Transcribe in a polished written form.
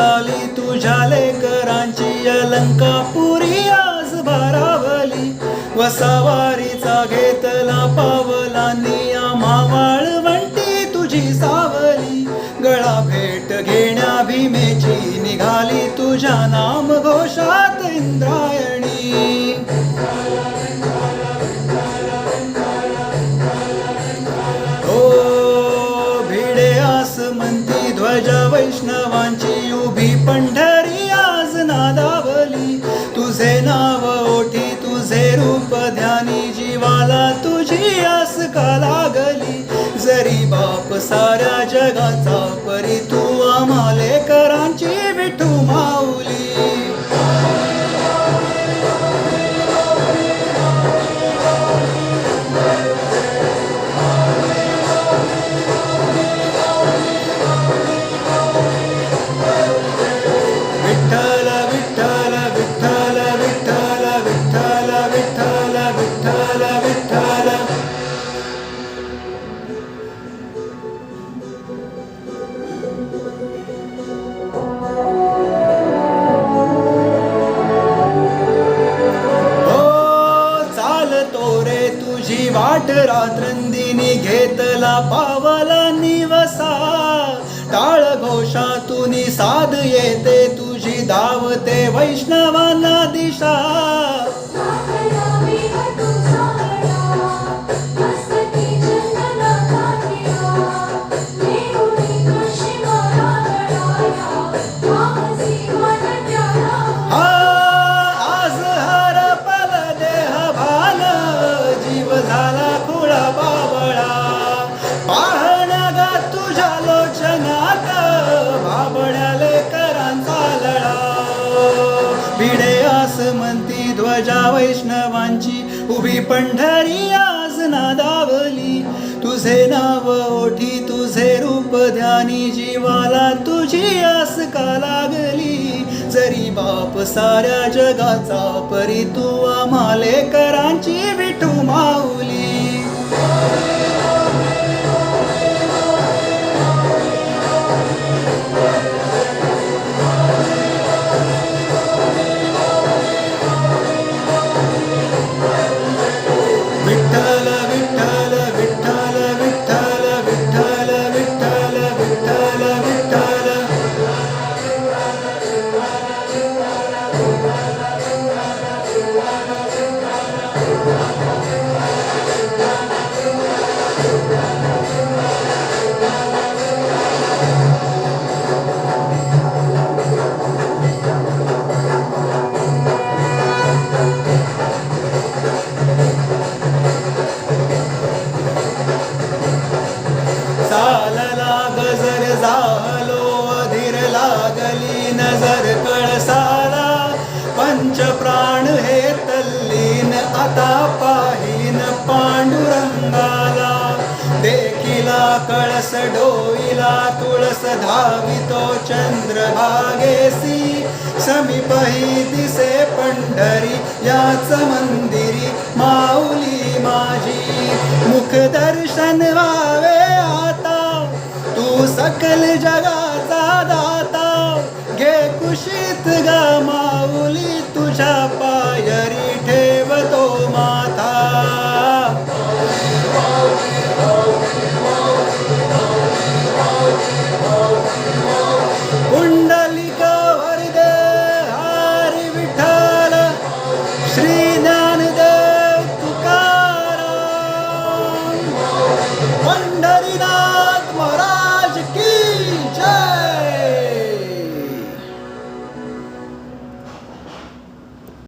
आली तुझ्या लेकरांची अलंकापुरी आज भारावली. वसावारीचा घेतला पावलांनी आम्हा वाळवंटी तुझी सावली. गळा भेट घेण्या भीमेची निघाली तुझ्या नाम घोषात इंद्रायणी. म्हणती ध्वजा वैष्णवांची उभी पंढरी आज नादावली. तुझे नाव ओठी तुझे रूप ध्यानी जीवाला तुझी आस का लागली. जरी बाप साऱ्या जगाचा परी तू आम्हा लेकरांची विठू माऊली. वाट रात्रंदिनी घेतला पावला निवसा. टाळ घोषातून साध येते तुझी धावते वैष्णवांना दिशा. म्हणती ध्वजा वैष्णवांची उभी पंढरी आज नादावली. तुझे नाव ओठी तुझे रूप ध्यानी जीवाला तुझी आस का लागली. जरी बाप साऱ्या जगाचा परी तू आम्हा लेकरांची विठू माऊली. लागली नजर कळसाला. पंच प्राण हे तल्लीन आता पाहीन पांडुरंगाला. देखिला कळस डोईला तुळस धावितो चंद्रभागेसी. समीपही दिसे पंढरी याच मंदिरी माऊली माझी. मुख दर्शन व्हावे आता तू सकल जगाचा दाता. घे कुशीत गा